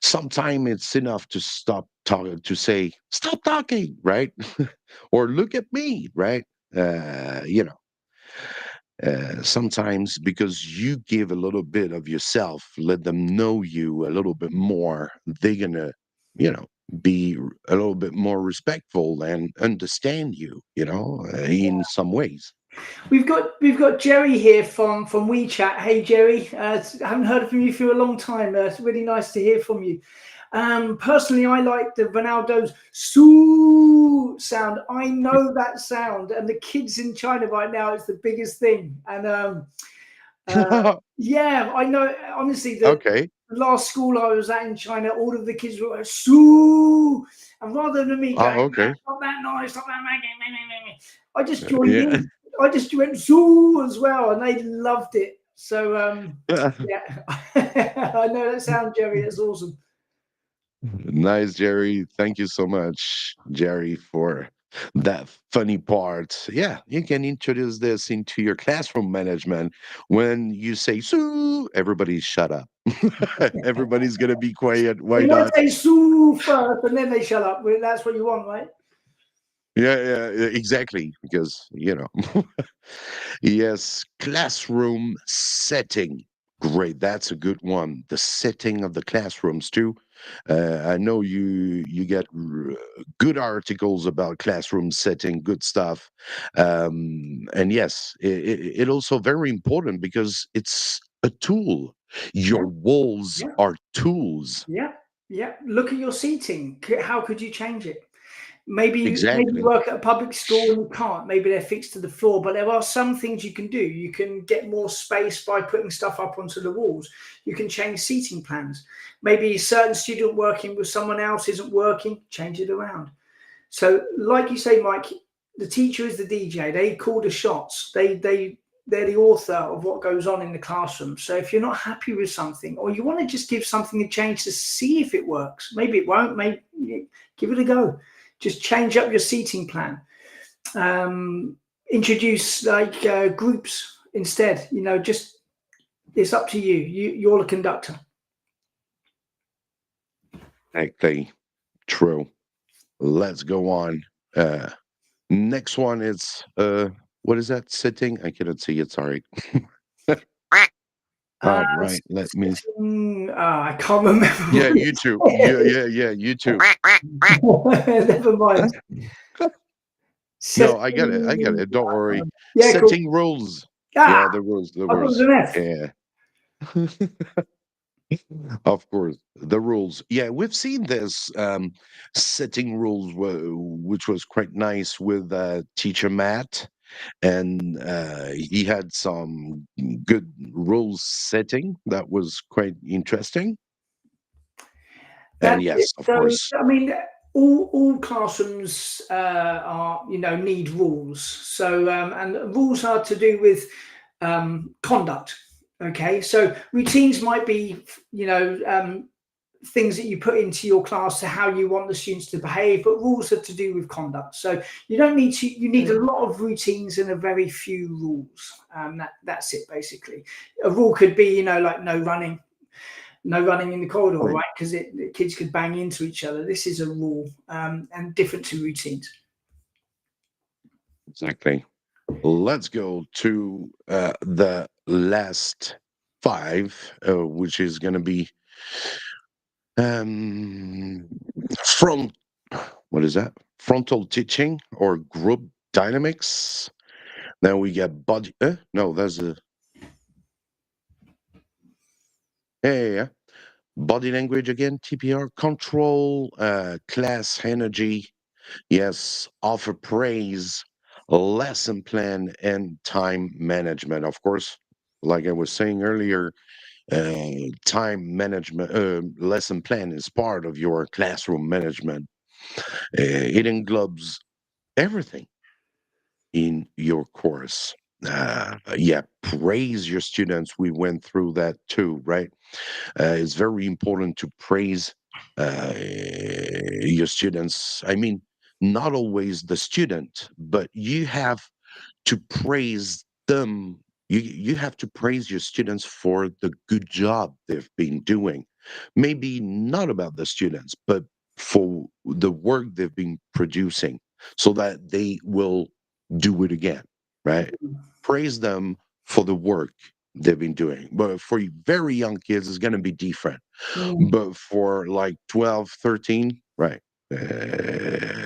Sometimes it's enough to stop talking, to say, stop talking, right? Or look at me, right? You know, sometimes because you give a little bit of yourself, let them know you a little bit more, they're gonna, you know, be a little bit more respectful and understand you, you know, in some ways. We've got Jerry here from WeChat. Hey Jerry, I haven't heard from you for a long time. It's really nice to hear from you. Personally, I like the Ronaldo's "su" sound. I know that sound, and the kids in China right now, it's the biggest thing. And yeah, I know. Honestly, the Okay. last school I was at in China, all of the kids were like, "su," and rather than me going, Oh, okay. "Stop that noise, stop that," I just joined Yeah. in. I just went "su" as well, and they loved it. So yeah, I know that sound, Jerry. That's awesome. Nice, Jerry. Thank you so much, Jerry, for that funny part. Yeah, you can introduce this into your classroom management. When you say "Sue," everybody shut up. Everybody's gonna be quiet. Why They might not? say "su" first, and then they shut up. Well, that's what you want, right? Yeah, exactly. Because, you know, yes, classroom setting. Great, that's a good one. The setting of the classrooms too. I know you get good articles about classroom setting, good stuff, and yes, it also very important because it's a tool. Yeah, Your walls yeah, are tools. yeah, yeah. Look at your seating. How could you change it? Maybe you Exactly. work at a public school and you can't. Maybe they're fixed to the floor, but there are some things you can do. You can get more space by putting stuff up onto the walls. You can change seating plans. Maybe a certain student working with someone else isn't working, change it around. So, like you say, Mike, the teacher is the DJ. They call the shots. They're the author of what goes on in the classroom. So if you're not happy with something, or you want to just give something a change to see if it works, maybe it won't. Maybe give it a go. Just change up your seating plan. Introduce like groups instead. You know, just it's up to you. You're the conductor. Exactly. True. Let's go on. Uh, Next one is what is that? Sitting? I cannot see it. Sorry. Uh, All right. Let me. I can't remember Yeah, what you too. Yeah, it yeah, yeah. You too. said. Never mind. No, I get it. I get Setting. it. Don't worry. Yeah, cool. Setting rules. Ah, Yeah, the rules. The I thought it was rules. an F. Yeah. Of course, the rules. Yeah, we've seen this setting rules, which was quite nice with teacher Matt, and he had some good rules setting that was quite interesting. And That's it. yes, of So, course, I mean, all classrooms are, you know, need rules. So, and rules are to do with conduct. Okay, so routines might be, you know, things that you put into your class to how you want the students to behave, but rules are to do with conduct. So you don't need to, you need a lot of routines and a very few rules. That's it basically. A rule could be, you know, like no running in the corridor, right? Because the kids could bang into each other. This is a rule, and different to routines. Exactly. Let's go to the last five, which is going to be um, front. What is that? Frontal teaching or group dynamics. Then we get body. No, that's a. Yeah. Body language again. TPR control, class energy. Yes, offer praise, lesson plan, and time management. Of course, like I was saying earlier, time management, lesson plan is part of your classroom management. It englobes everything in your course. Yeah, praise your students. We went through that too, right? It's very important to praise your students. I mean, not always the student, but you have to praise them. You have to praise your students for the good job they've been doing. Maybe not about the students, but for the work they've been producing so that they will do it again, right? Praise them for the work they've been doing. But for very young kids, it's going to be different. But for like 12, 13, right?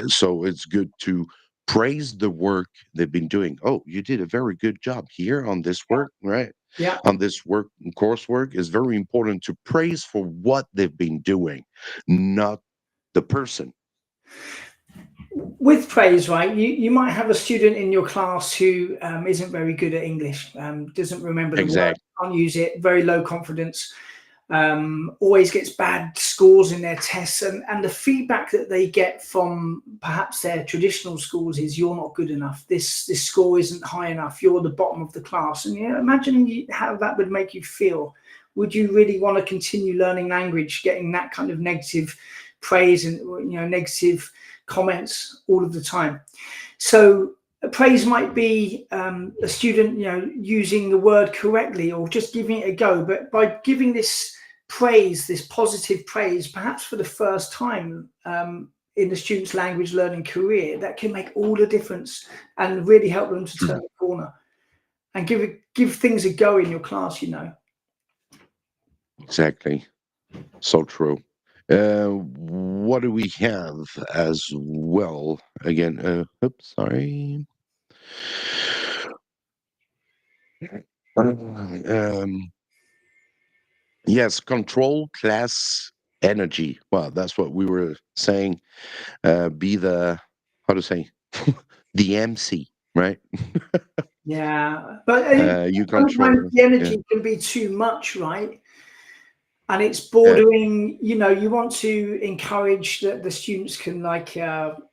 So it's good to praise the work they've been doing. Oh, you did a very good job here on this work, right? Yeah. On this work, coursework is very important to praise for what they've been doing, not the person. With praise, right, you might have a student in your class who isn't very good at English, doesn't remember the word, Exactly. can't use it, very low confidence, always gets bad scores in their tests, and the feedback that they get from perhaps their traditional schools is you're not good enough, this score isn't high enough, you're the bottom of the class. And imagine how that would make you feel. Would you really want to continue learning language, getting that kind of negative praise and negative comments all of the time? So praise might be a student using the word correctly or just giving it a go, but by giving this praise, this positive praise, perhaps for the first time in the student's language learning career, that can make all the difference and really help them to turn the corner and give things a go in your class. Exactly. So true. What do we have as well? Again, oops, sorry. Um, yes, control class energy. Well, that's what we were saying. Be the, how to say, the MC, right? Yeah, but You sometimes control. the Yeah. energy can be too much, right? And it's Yeah. bordering, you want to encourage that the students can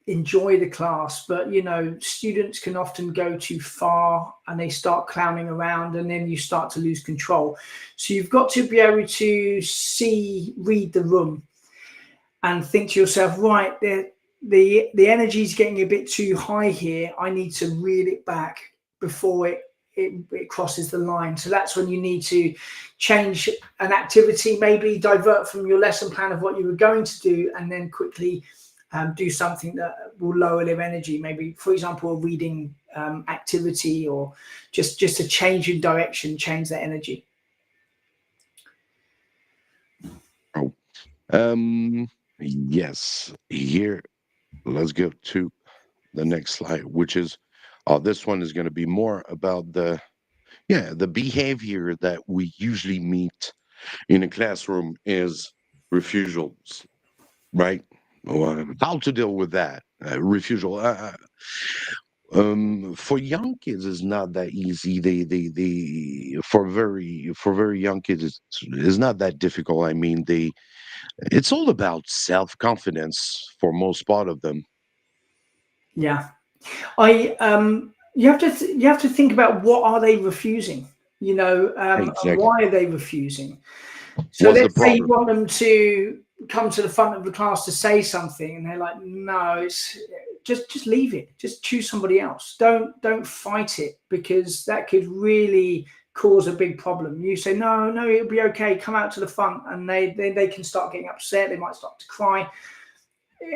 enjoy the class, but students can often go too far and they start clowning around and then you start to lose control. So you've got to be able to read the room and think to yourself, right, the energy is getting a bit too high here. I need to reel it back before it crosses the line. So that's when you need to change an activity, maybe divert from your lesson plan of what you were going to do, and then quickly do something that will lower their energy. Maybe, for example, a reading activity, or just a change in direction, change their energy. Oh. Yes. Here, let's go to the next slide, which is, this one is going to be more about the behavior that we usually meet in a classroom is refusals, right? How to deal with that refusal? For young kids, it's not that easy. They for very young kids, it's not that difficult. I mean, it's all about self confidence for most part of them. Yeah. You have to think about what are they refusing, and Exactly. why are they refusing. So What's the let's say you problem? want them to come to the front of the class to say something, and they're like, no, it's just leave it, just choose somebody else, don't fight it, because that could really cause a big problem. You say, no, it'll be okay, come out to the front, and they can start getting upset, they might start to cry,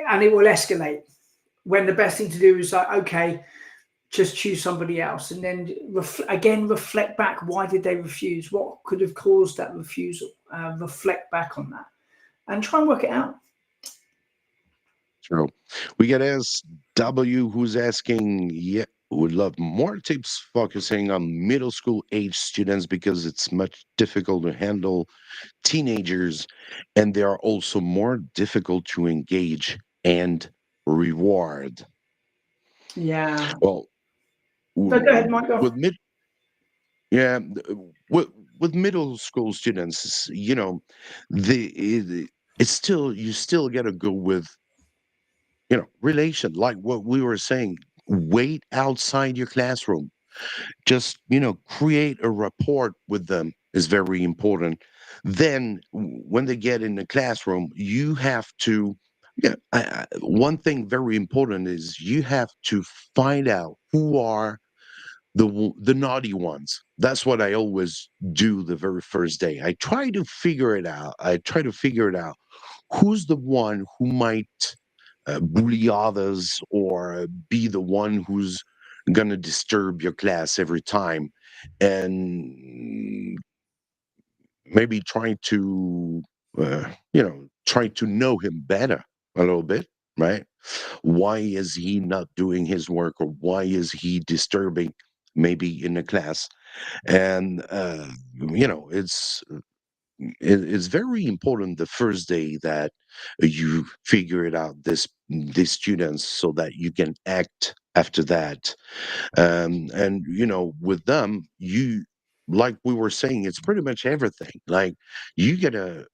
and it will escalate, when the best thing to do is like, okay, just choose somebody else, and then reflect back, why did they refuse, what could have caused that refusal, reflect back on that and try and work it out. True. We got SW who's asking, yeah, would love more tips focusing on middle school age students because it's much difficult to handle teenagers and they are also more difficult to engage and reward. Yeah. Well, So go ahead, w- Mike. Go. with mid, yeah, with middle school students, it's still you still got to go with relation, like what we were saying. Wait outside your classroom. Just create a rapport with them is very important. Then when they get in the classroom, you have to one thing very important is you have to find out who are the naughty ones. That's what I always do the very first day. I try to figure it out. Who's the one who might bully others or be the one who's going to disturb your class every time, and maybe try to know him better a little bit, right? Why is he not doing his work, or why is he disturbing maybe in the class? And it's very important the first day that you figure it out, these students, so that you can act after that. And with them, you, like we were saying, it's pretty much everything. Like, you gotta,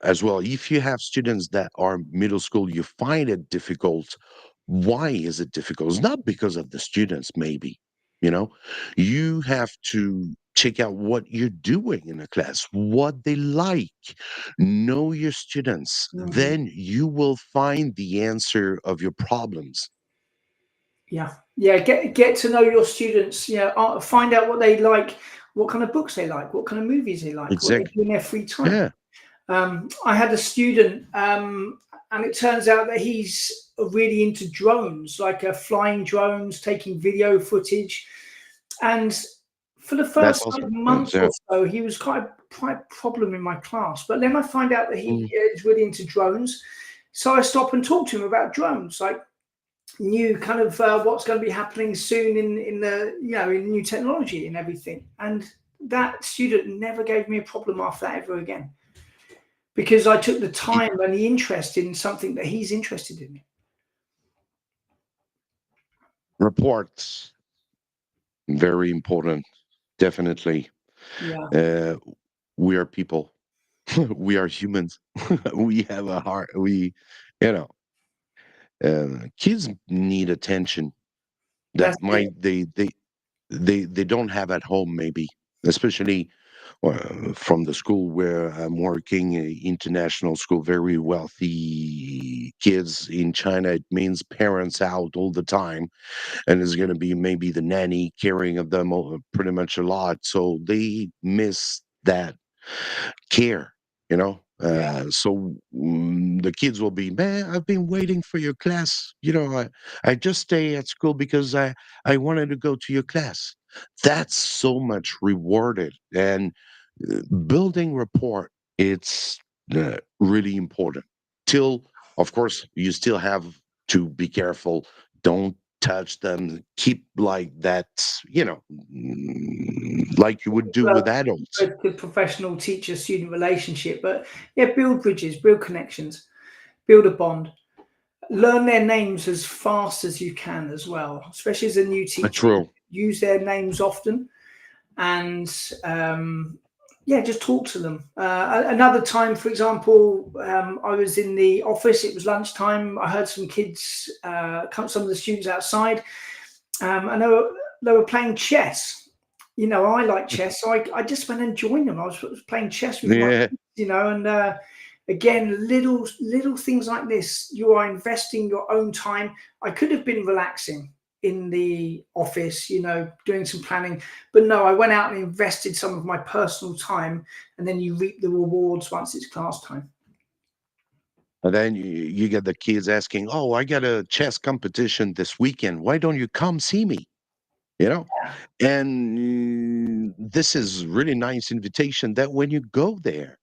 as well, if you have students that are middle school, you find it difficult. Why is it difficult? It's not because of the students, maybe. You know, you have to check out what you're doing in a class, what they like, know your students. Mhm. Then you will find the answer of your problems. Yeah, get to know your students. Find out what they like, what kind of books they like, what kind of movies they like, what they Exactly. do in their free time. Yeah. I had a student, and it turns out that he's really into drones, like flying drones, taking video footage. And for the That's first also like nice. month Yeah. or so, he was quite a problem in my class. But then I find out that he Mm. is really into drones. So I stop and talk to him about drones, like new kind of what's going to be happening soon in the in new technology and everything. And that student never gave me a problem after that ever again, because I took the Y- time and the interest in something that he's interested in. Reports, very important. Definitely. Yeah, Uh, we are people. We are humans. We have a heart. You know, kids need attention that's that it. they don't have at home, maybe, especially from the school where I'm working, international school, very wealthy kids in China. It means parents out all the time, and it's going to be maybe the nanny caring of them pretty much a lot. So they miss that care, you know. Yeah, The kids will be, man, I've been waiting for your class. I just stay at school because I wanted to go to your class. That's so much rewarded. And building rapport, it's really important. Till, of course, you still have to be careful. Don't touch them. Keep like that, like you would do with well, adults. a good professional teacher-student relationship. But yeah, build bridges, build connections, build a bond. Learn their names as fast as you can as well, especially as a new teacher. True. Use their names often, and yeah, just talk to them. Another time, for example, I was in the office, it was lunchtime, I heard some kids, some of the students outside, and they were playing chess. I like chess, so I just went and joined them. I was playing chess with my Yeah. kids, and Again, little things like this. You are investing your own time. I could have been relaxing in the office, doing some planning, but no, I went out and invested some of my personal time, and then you reap the rewards once it's class time. And then you get the kids asking, "Oh, I got a chess competition this weekend. Why don't you come see me?" You know, and this is really nice invitation that when you go there,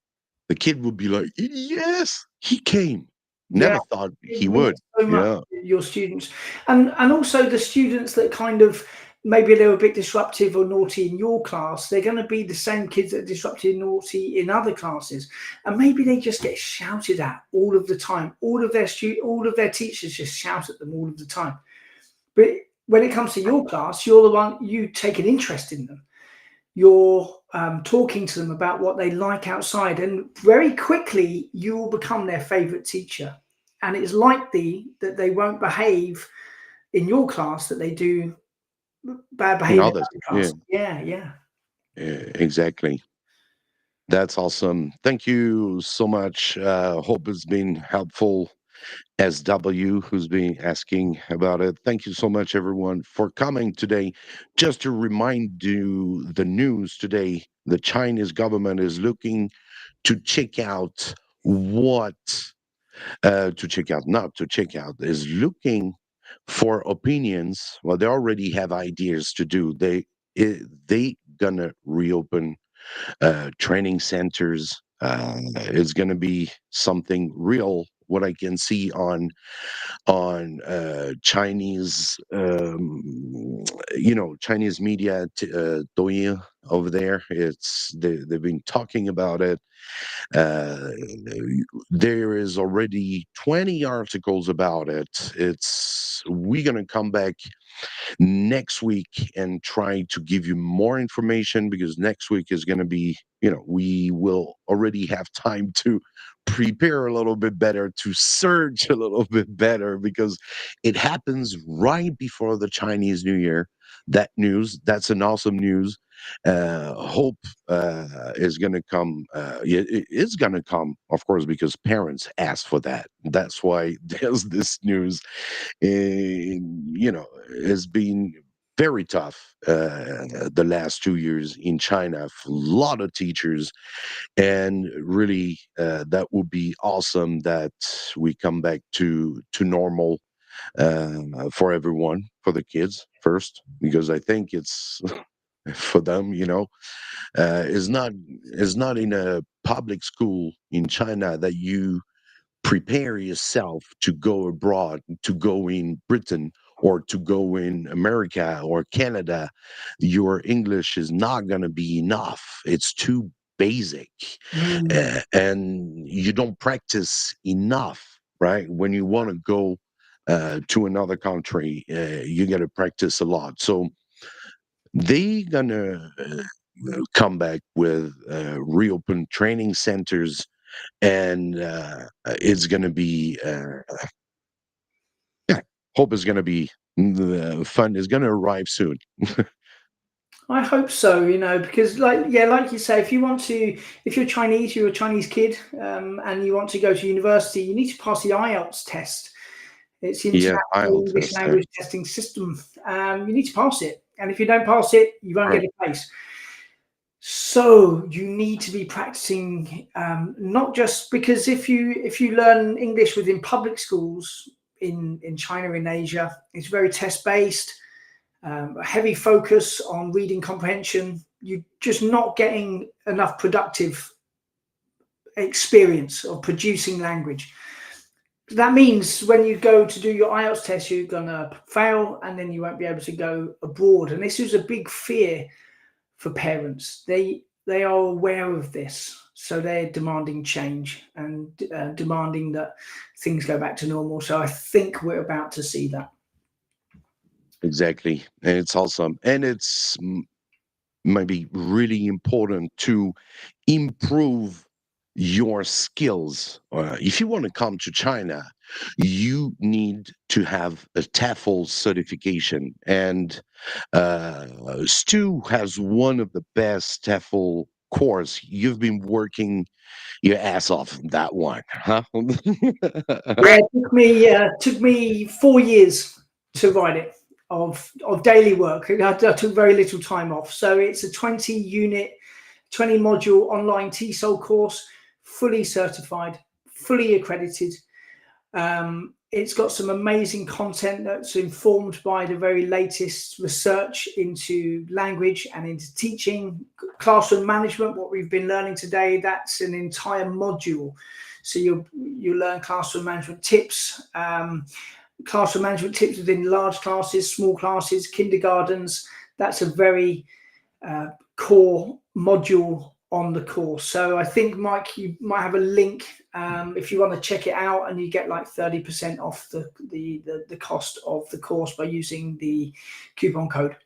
the kid would be like, "Yes, he came. Yeah, Never thought it he means would." so much Yeah, to your students, and also the students that kind of maybe they were a bit disruptive or naughty in your class. They're going to be the same kids that are disruptive and naughty in other classes, and maybe they just get shouted at all of the time. All of their teachers just shout at them all of the time. But when it comes to your class, you're the one, you take an interest in them. You're talking to them about what they like outside, and very quickly you will become their favorite teacher. And it's likely that they won't behave in your class that they do bad in behavior in others. other Yeah, classes. Yeah, yeah. yeah, exactly. That's awesome. Thank you so much. Hope it's been helpful. SW, who's been asking about it. Thank you so much, everyone, for coming today. Just to remind you the news today, the Chinese government is looking to check out what, to check out, not to check out, is looking for opinions. Well, they already have ideas to do. They gonna reopen training centers. It's gonna be something real. What I can see on Chinese, Chinese media, Douyin over there. They've been talking about it. Uh, there is already 20 articles about it. It's we're gonna come back next week and try to give you more information because next week is going to be, we will already have time to prepare a little bit better, to search a little bit better because it happens right before the Chinese New Year. That news, that's an awesome news. Hope is going to come. It's going to come, of course, because parents asked for that. That's why there's this news has been very tough the last 2 years in China. For a lot of teachers, and really, that would be awesome that we come back to normal for everyone, for the kids first, because I think it's for them. Is not in a public school in China that you prepare yourself to go abroad, to go in Britain or to go in America or Canada. Your English is not going to be enough. It's too basic. Mm. And you don't practice enough, right? When you want to go to another country, you got to practice a lot. So they gonna come back with reopen training centers, and it's going to be yeah, hope is going to be the fun is going to arrive soon. I hope so, because like you say, if you're Chinese, you're a Chinese kid, and you want to go to university, you need to pass the IELTS test. It's the Yeah, International I'll English test there. Language Testing System. You need to pass it, and if you don't pass it, you won't Right. get a place. So you need to be practicing, not just because if you learn English within public schools in China, in Asia, it's very test based, a heavy focus on reading comprehension. You're just not getting enough productive experience of producing language. That means when you go to do your IELTS test, you're gonna fail, and then you won't be able to go abroad. And this is a big fear for parents. They are aware of this, so they're demanding change and demanding that things go back to normal. So I think we're about to see that. Exactly, and it's awesome, and it's maybe really important to improve your skills. If you want to come to China, you need to have a TEFL certification. And Stu has one of the best TEFL course. You've been working your ass off on that one, huh? Yeah, it took me 4 years to write it of daily work. I took very little time off. So it's a 20-unit, 20-module online TESOL course, fully certified, fully accredited. It's got some amazing content that's informed by the very latest research into language and into teaching, classroom management. What we've been learning today, that's an entire module. So you learn classroom management tips, within large classes, small classes, kindergartens. That's a very core module on the course. So I think, Mike, you might have a link if you want to check it out, and you get like 30% off the cost of the course by using the coupon code.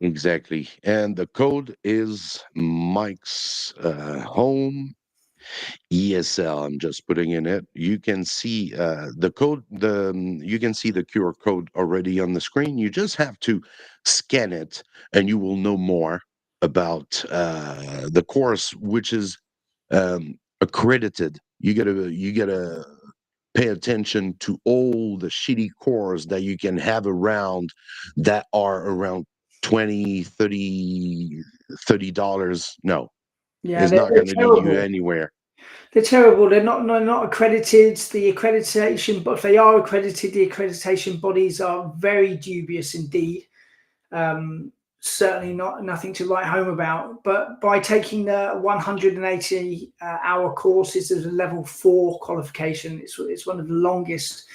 Exactly. And the code is Mike's home ESL. I'm just putting in it. You can see the code. You can see the QR code already on the screen. You just have to scan it, and you will know more about the course, which is accredited. You gotta pay attention to all the shitty cores that you can have around that are around 20 $30. No, Yeah, it's they're, not they're going to lead you terrible. anywhere. They're terrible. They're not accredited. The accreditation, but if they are accredited, the accreditation bodies are very dubious indeed. Certainly nothing to write home about. But by taking the 180 hour courses as a level 4 qualification, it's one of the longest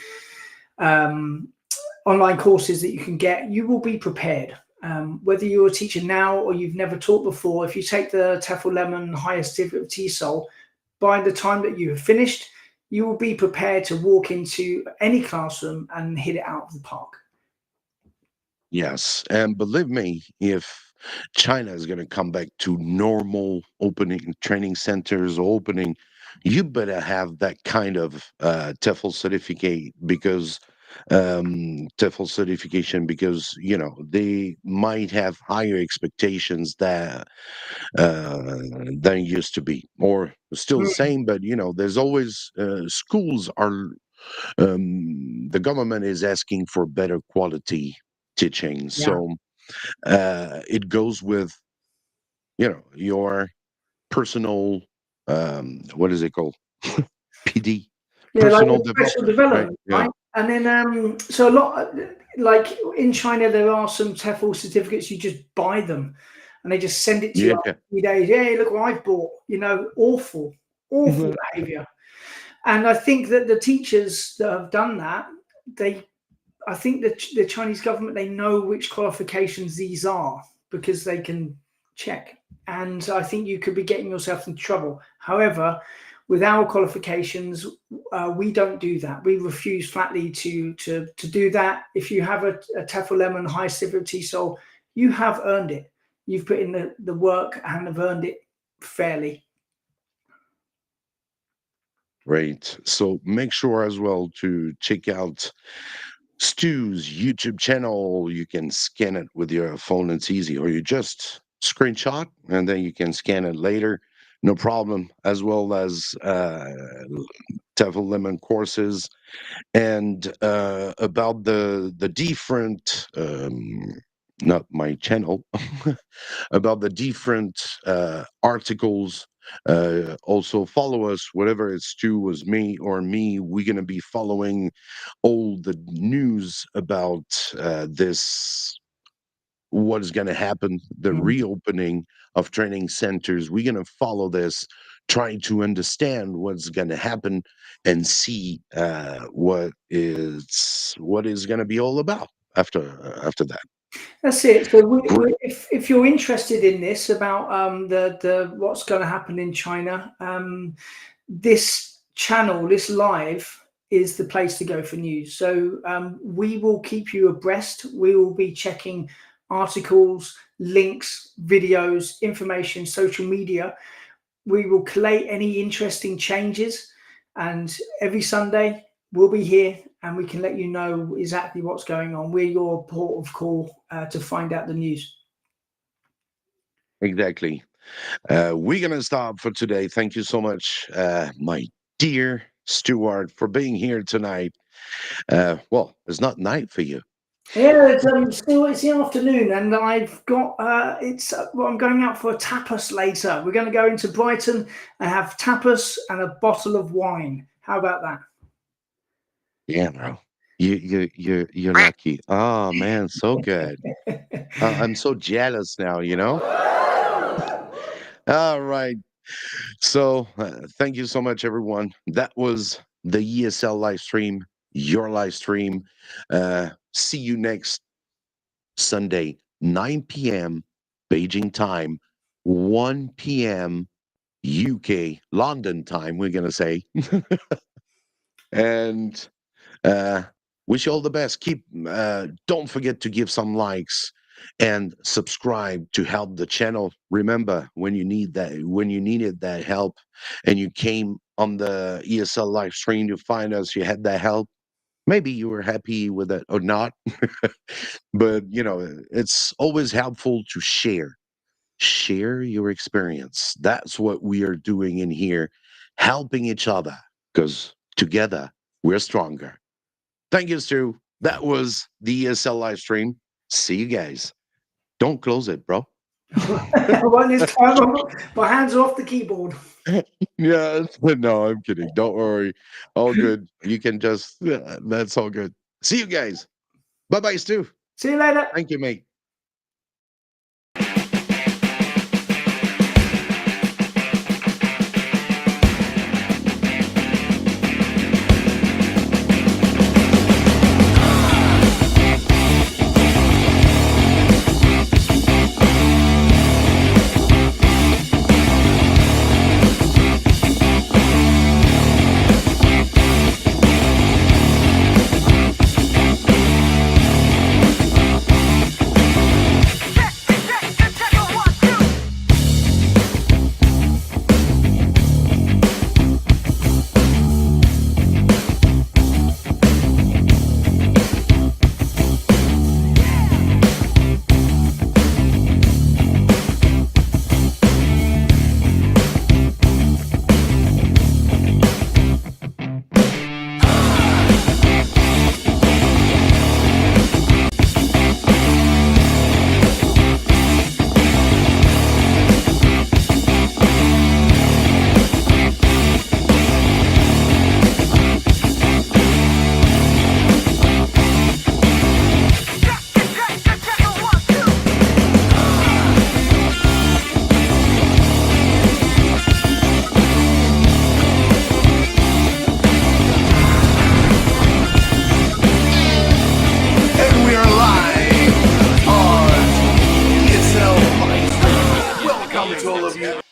online courses that you can get. You will be prepared. Whether you're a teacher now or you've never taught before, if you take the TEFL Lemon Higher Certificate of TESOL, by the time that you have finished, you will be prepared to walk into any classroom and hit it out of the park. Yes, and believe me, if China is going to come back to normal opening training centers opening, you better have that kind of TEFL certificate because TEFL certification because they might have higher expectations than it used to be, or still the Mm, same. But there's always schools are the government is asking for better quality teaching. yeah. So it goes with your personal what is it called? PD, Yeah, like personal the professional development, right? development, Yeah, right? And then, so a lot, like in China, there are some TEFL certificates, you just buy them and they just send it to you yeah. after 3 days. Hey, look what I've bought, awful, awful behavior. And I think that the teachers that have done that, I think that the Chinese government, they know which qualifications these are because they can check. And I think you could be getting yourself in trouble. However, with our qualifications, we don't do that. We refuse flatly to do that. If you have a TEFL Lemon High Civility Soul, you have earned it. You've put in the work and have earned it fairly. Great. So make sure as well to check out Stu's YouTube channel. You can scan it with your phone, it's easy, or you just screenshot and then you can scan it later. No problem, as well as TEFL Lemon courses and about the different not my channel about the different articles. Also follow us, whatever it's Stu was me or me. We're gonna be following all the news about this. What is going to happen? The Mm. reopening of training centers. We're going to follow this, trying to understand what's going to happen, and see what is going to be all about after that. That's it. So Great. if you're interested in this about the what's going to happen in China, this channel, this live, is the place to go for news. So we will keep you abreast. We will be checking articles, links, videos, information, social media. We will collate any interesting changes, and every Sunday we'll be here and we can let you know exactly what's going on. We're your port of call to find out the news. Exactly. We're going to stop for today. Thank you so much, my dear Stuart, for being here tonight. Well, it's not night for you. Yeah, still it's the afternoon, and I've got it's well, I'm going out for a tapas later. We're going to go into Brighton and have tapas and a bottle of wine. How about that? Yeah, bro. You're lucky. Oh man, so good. I'm so jealous now, you know? All right. So, thank you so much, everyone. That was the ESL live stream, your live stream. See you next Sunday, 9 p.m. Beijing time, 1 p.m. UK, London time, we're going to say. And uh, wish you all the best. Don't forget to give some likes and subscribe to help the channel. Remember, when you needed that help and you came on the ESL live stream to find us, you had that help. Maybe you were happy with it or not, but it's always helpful to share your experience. That's what we are doing in here, helping each other, because together we're stronger. Thank you, Stu. That was the ESL live stream. See you guys. Don't close it, bro. One this time, my hands are off the keyboard. Yeah, no, I'm kidding. Don't worry. All good. You can just, that's all good. See you guys. Bye bye, Stu. See you later. Thank you, mate. And we are live on ESL Live. Welcome to all of you.